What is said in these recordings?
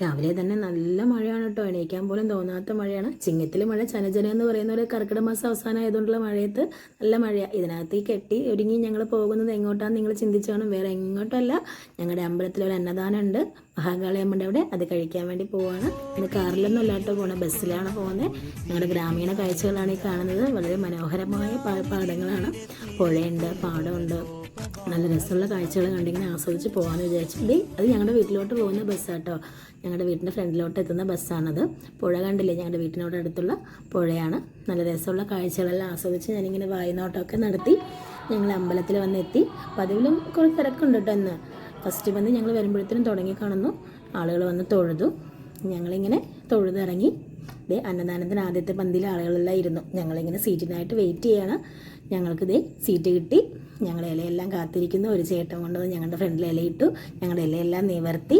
രാവിലെ തന്നെ നല്ല മഴയാണ് കേട്ടോ. എണീക്കാൻ പോലും തോന്നാത്ത മഴയാണ്. ചിങ്ങത്തിൽ മഴ ചനചന എന്ന് പറയുന്ന ഒരു കർക്കിടക മാസം അവസാനം ആയതുകൊണ്ടുള്ള മഴയത്ത് നല്ല മഴയാണ്. ഇതിനകത്ത് ഈ കെട്ടി ഒരുങ്ങി ഞങ്ങൾ പോകുന്നത് എങ്ങോട്ടാണെന്ന് നിങ്ങൾ ചിന്തിച്ചു കാണും. വേറെ എങ്ങോട്ടല്ല, ഞങ്ങളുടെ അമ്പലത്തിൽ ഒരു അന്നദാനം ഉണ്ട്, മഹാകാളി അമ്മയുടെ അവിടെ. അത് കഴിക്കാൻ വേണ്ടി പോവാണ്. ഇന്ന് കാറിലൊന്നും അല്ലാട്ടോ പോകണം, ബസ്സിലാണ് പോകുന്നത്. ഞങ്ങളുടെ ഗ്രാമീണ കാഴ്ചകളാണ് ഈ കാണുന്നത്. വളരെ മനോഹരമായ പാടങ്ങളാണ്. പുഴയുണ്ട്, പാടമുണ്ട്. നല്ല രസമുള്ള കാഴ്ചകൾ കണ്ടിങ്ങനെ ആസ്വദിച്ച് പോകാമെന്ന് വിചാരിച്ചു. അത് ഞങ്ങളുടെ വീട്ടിലോട്ട് പോകുന്ന ബസ്സാട്ടോ. ഞങ്ങളുടെ വീട്ടിൻ്റെ ഫ്രണ്ടിലോട്ട് എത്തുന്ന ബസ്സാണത്. പുഴ കണ്ടില്ലേ, ഞങ്ങളുടെ വീട്ടിനോട് അടുത്തുള്ള പുഴയാണ്. നല്ല രസമുള്ള കാഴ്ചകളെല്ലാം ആസ്വദിച്ച് ഞാനിങ്ങനെ വായനോട്ടമൊക്കെ നടത്തി ഞങ്ങൾ അമ്പലത്തിൽ വന്നെത്തി. പതിവിലും കുറച്ച് തിരക്കുണ്ട് കേട്ടോ ഇന്ന്. ഫസ്റ്റ് വന്ന് ഞങ്ങൾ വരുമ്പോഴത്തേനും തുടങ്ങി കാണുന്നു. ആളുകൾ വന്ന് തൊഴുതു. ഞങ്ങളിങ്ങനെ തൊഴുതിറങ്ങി. അന്നദാനത്തിന് ആദ്യത്തെ പന്തിയിൽ ആളുകളെല്ലാം ഇരുന്നു. ഞങ്ങളിങ്ങനെ സീറ്റിനായിട്ട് വെയിറ്റ് ചെയ്യാണ്. ഞങ്ങൾക്ക് സീറ്റ് കിട്ടി. ഞങ്ങൾ ഇലയെല്ലാം കാത്തിരിക്കുന്നു. ഒരു ചേട്ടൻ കൊണ്ടുവന്ന് ഞങ്ങളുടെ ഫ്രണ്ടിൽ ഇലയിട്ടു. ഞങ്ങളുടെ ഇലയെല്ലാം നിവർത്തി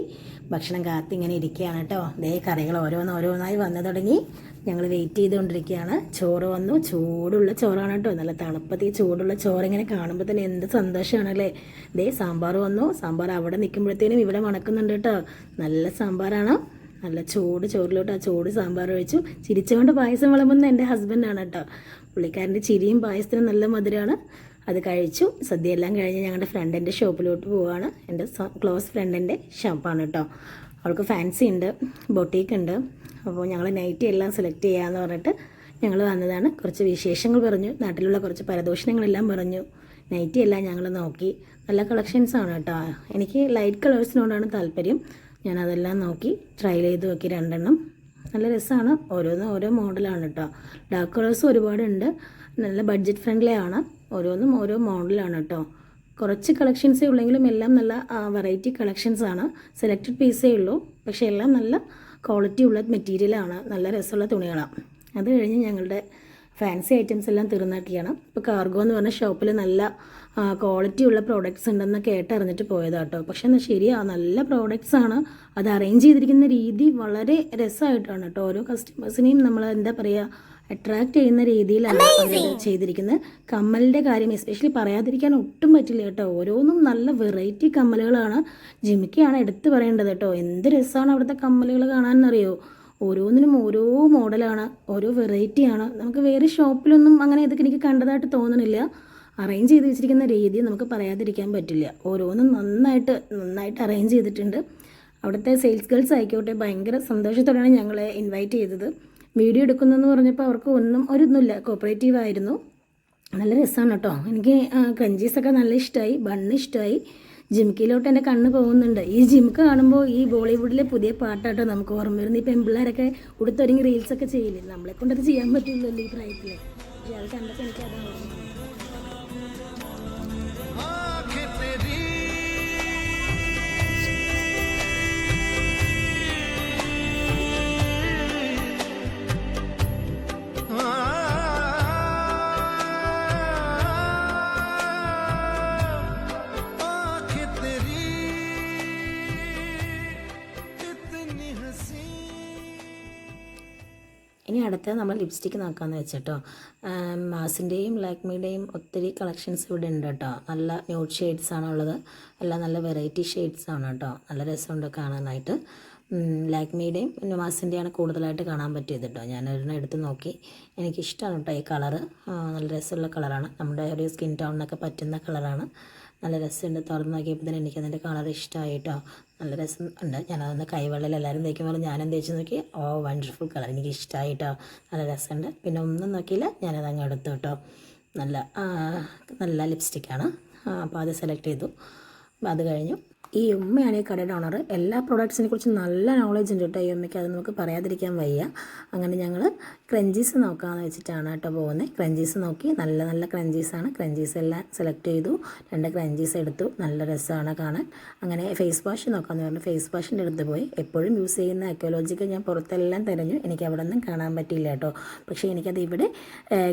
ഭക്ഷണം കാത്തിങ്ങനെ ഇരിക്കുകയാണ് കേട്ടോ. കറികൾ ഓരോന്നായി വന്നു തുടങ്ങി. ഞങ്ങൾ വെയിറ്റ് ചെയ്തുകൊണ്ടിരിക്കുകയാണ്. ചോറ് വന്നു. ചൂടുള്ള ചോറാണ് കേട്ടോ. നല്ല തണുപ്പത്തി ചൂടുള്ള ചോറ് ഇങ്ങനെ കാണുമ്പോൾ തന്നെ എന്ത് സന്തോഷമാണല്ലേ. സാമ്പാർ വന്നു. സാമ്പാർ അവിടെ നിൽക്കുമ്പോഴത്തേനും ഇവിടെ മണക്കുന്നുണ്ട് കേട്ടോ. നല്ല സാമ്പാറാണ്. നല്ല ചൂട് ചോറിലോട്ട് ആ ചൂട് സാമ്പാർ ഒഴിച്ചു. ചിരിച്ചുകൊണ്ട് പായസം വിളമ്പുന്ന എൻ്റെ ഹസ്ബൻഡാണ് കേട്ടോ. പുള്ളിക്കാരൻ്റെ ചിരിയും പായസത്തിനും നല്ല മധുരമാണ്. അത് കഴിച്ചു. സദ്യയെല്ലാം കഴിഞ്ഞ് ഞങ്ങളുടെ ഫ്രണ്ടിൻ്റെ ഷോപ്പിലോട്ട് പോവുകയാണ്. എൻ്റെ ക്ലോസ് ഫ്രണ്ടിൻ്റെ ഷോപ്പാണ് കേട്ടോ. അവൾക്ക് ഫാൻസി ഉണ്ട്, ബൊട്ടീക്ക് ഉണ്ട്. അപ്പോൾ ഞങ്ങൾ നൈറ്റി എല്ലാം സെലക്ട് ചെയ്യാമെന്ന് പറഞ്ഞിട്ട് ഞങ്ങൾ വന്നതാണ്. കുറച്ച് വിശേഷങ്ങൾ പറഞ്ഞു, നാട്ടിലുള്ള കുറച്ച് പരദൂഷണങ്ങളെല്ലാം പറഞ്ഞു. നൈറ്റി എല്ലാം ഞങ്ങൾ നോക്കി. നല്ല കളക്ഷൻസാണ് കേട്ടോ. എനിക്ക് ലൈറ്റ് കളേഴ്സിനോടാണ് താല്പര്യം. ഞാനതെല്ലാം നോക്കി ട്രൈ ചെയ്ത് നോക്കി 2 എണ്ണം. നല്ല രസമാണ്. ഓരോന്നും ഓരോ മോഡലാണ് കേട്ടോ. ഡാർക്ക് കളേഴ്സും ഒരുപാടുണ്ട്. നല്ല ബഡ്ജറ്റ് ഫ്രണ്ട്ലി ആണ്. ഓരോന്നും ഓരോ മോഡലാണ് കേട്ടോ. കുറച്ച് കളക്ഷൻസേ ഉള്ളെങ്കിലും എല്ലാം നല്ല വെറൈറ്റി കളക്ഷൻസാണ്. സെലക്റ്റഡ് പീസേ ഉള്ളൂ. പക്ഷേ എല്ലാം നല്ല ക്വാളിറ്റി ഉള്ള മെറ്റീരിയലാണ്. നല്ല രസമുള്ള തുണികളാണ്. അത് കഴിഞ്ഞ് ഞങ്ങളുടെ ഫാൻസി ഐറ്റംസ് എല്ലാം തീർന്നാക്കിയാണ്. ഇപ്പോൾ കാർഗോ എന്ന് പറഞ്ഞ ഷോപ്പിൽ നല്ല ക്വാളിറ്റി ഉള്ള പ്രോഡക്റ്റ്സ് ഉണ്ടെന്ന് കേട്ടറിഞ്ഞിട്ട് പോയതാട്ടോ. പക്ഷെ എന്നാൽ ശരിയാണ്, നല്ല പ്രോഡക്റ്റ്സ് ആണ്. അത് അറേഞ്ച് ചെയ്തിരിക്കുന്ന രീതി വളരെ രസമായിട്ടാണ് കേട്ടോ. ഓരോ കസ്റ്റമേഴ്സിനെയും നമ്മൾ എന്താ പറയുക, അട്രാക്റ്റ് ചെയ്യുന്ന രീതിയിലാണ് അവർ ചെയ്തിരിക്കുന്നത്. കമ്മലിൻ്റെ കാര്യം എസ്പെഷ്യലി പറയാതിരിക്കാൻ ഒട്ടും പറ്റില്ല കേട്ടോ. ഓരോന്നും നല്ല വെറൈറ്റി കമ്മലുകളാണ്. ജിമിക്കയാണ് എടുത്ത് പറയേണ്ടത് കേട്ടോ. എന്ത് രസമാണ് അവിടുത്തെ കമ്മലുകൾ കാണാനെന്നറിയോ. ഓരോന്നിനും ഓരോ മോഡലാണ്, ഓരോ വെറൈറ്റിയാണ്. നമുക്ക് വേറെ ഷോപ്പിലൊന്നും അങ്ങനെ ഇതൊക്കെ എനിക്ക് കണ്ടതായിട്ട് തോന്നണില്ല. അറേഞ്ച് ചെയ്ത് വെച്ചിരിക്കുന്ന രീതി നമുക്ക് പറയാതിരിക്കാൻ പറ്റില്ല. ഓരോന്നും നന്നായിട്ട് അറേഞ്ച് ചെയ്തിട്ടുണ്ട്. അവിടുത്തെ സെയിൽസ് ഗേൾസ് ആയിക്കോട്ടെ ഭയങ്കര സന്തോഷത്തോടെയാണ് ഞങ്ങളെ ഇൻവൈറ്റ് ചെയ്തത്. വീഡിയോ എടുക്കുന്നതെന്ന് പറഞ്ഞപ്പോൾ അവർക്ക് ഒന്നുമില്ല, കോപ്പറേറ്റീവ് ആയിരുന്നു. നല്ല രസമാണ് കേട്ടോ. എനിക്ക് ക്രഞ്ചീസൊക്കെ നല്ല ഇഷ്ടമായി, ബണ്ണ് ഇഷ്ടമായി. ജിമിക്കിലോട്ട് എൻ്റെ കണ്ണ് പോകുന്നുണ്ട്. ഈ ജിമിക്ക് കാണുമ്പോൾ ഈ ബോളിവുഡിലെ പുതിയ പാട്ടാട്ടോ നമുക്ക് ഓർമ്മ വരുന്നത്. ഈ പെൺപിള്ളേരൊക്കെ ഉടുത്തൊരുങ്ങി റീൽസൊക്കെ ചെയ്യില്ലേ, നമ്മളെ കൊണ്ടത് ചെയ്യാൻ പറ്റില്ലല്ലോ ഈ പ്രായത്തിൽ. പക്ഷേ അത് കണ്ടപ്പോൾ എനിക്ക് അതാണ് ഓർമ്മ. ഇനി അടുത്ത നമ്മൾ ലിപ്സ്റ്റിക്ക് നോക്കാമെന്ന് വെച്ചിട്ടോ. മാസിൻ്റെയും ലാക്മിയുടെയും ഒത്തിരി കളക്ഷൻസ് ഇവിടെ ഉണ്ട് കേട്ടോ. നല്ല ന്യൂഡ് ഷെയ്ഡ്സാണ് ഉള്ളത്. എല്ലാം നല്ല വെറൈറ്റി ഷെയ്ഡ്സാണ് കേട്ടോ. നല്ല രസമുണ്ട് കാണാനായിട്ട്. ലാക്മിയുടെയും പിന്നെ മാസിൻ്റെയാണ് കൂടുതലായിട്ട് കാണാൻ പറ്റിയത് കേട്ടോ. ഞാനൊരെണ്ണം എടുത്ത് നോക്കി. എനിക്കിഷ്ടമാണ് കേട്ടോ ഈ കളറ്. നല്ല രസമുള്ള കളറാണ്. നമ്മുടെ ഒരു സ്കിൻ ടോണിനൊക്കെ പറ്റുന്ന കളറാണ്. നല്ല രസമുണ്ട്. തുറന്ന് നോക്കിയപ്പോൾ തന്നെ എനിക്കതിൻ്റെ കളർ ഇഷ്ടമായി കേട്ടോ. നല്ല രസം ഉണ്ട്. ഞാനതൊന്ന് കൈവെള്ളയിൽ എല്ലാവരും തേക്കുമ്പോൾ ഞാനും തേച്ച് നോക്കി. വണ്ടർഫുൾ കളർ, എനിക്ക് ഇഷ്ടമായി കേട്ടോ. നല്ല രസമുണ്ട്. പിന്നെ ഒന്നും നോക്കിയില്ല, ഞാനതങ്ങ് എടുത്തു കേട്ടോ. നല്ല ലിപ്സ്റ്റിക്കാണ്. അപ്പോൾ അത് സെലക്ട് ചെയ്തു. അത് കഴിഞ്ഞു. ഈ ഉമ്മയാണ് ഈ കടയുടെ ഓണർ. എല്ലാ പ്രോഡക്ട്സിനെ കുറിച്ച് നല്ല നോളേജ് ഉണ്ട് കേട്ടോ ഈ ഉമ്മയ്ക്ക്. അത് നമുക്ക് പറയാതിരിക്കാൻ വയ്യ. അങ്ങനെ ഞങ്ങൾ ക്രഞ്ചീസ് നോക്കാമെന്ന് വെച്ചിട്ടാണ് കേട്ടോ പോകുന്നത്. ക്രഞ്ചീസ് നോക്കി. നല്ല ക്രഞ്ചീസാണ്. ക്രഞ്ചീസ് എല്ലാം സെലക്ട് ചെയ്തു. 2 ക്രഞ്ചീസ് എടുത്തു. നല്ല രസമാണ് കാണാൻ. അങ്ങനെ ഫേസ് വാഷ് നോക്കാമെന്ന് പറഞ്ഞു. ഫേസ് വാഷിൻ്റെ അടുത്ത് പോയി. എപ്പോഴും യൂസ് ചെയ്യുന്ന അക്യോലോജിക്ക് ഞാൻ പുറത്തെല്ലാം തിരഞ്ഞു. എനിക്ക് അവിടെ ഒന്നും കാണാൻ പറ്റിയില്ല കേട്ടോ. പക്ഷേ എനിക്കത് ഇവിടെ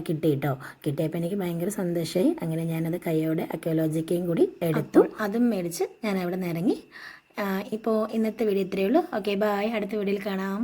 കിട്ടി കേട്ടോ. കിട്ടിയപ്പോൾ എനിക്ക് ഭയങ്കര സന്തോഷമായി. അങ്ങനെ ഞാനത് കൈയോടെ അക്യോലോജിക്കയും കൂടി എടുത്തു. അതും മേടിച്ച് ഞാൻ അവിടെ ഇറങ്ങി. ഇപ്പോൾ ഇന്നത്തെ വീഡിയോ ഇത്രയേ ഉള്ളൂ. Okay, bye. അടുത്ത വീഡിയോയിൽ കാണാം.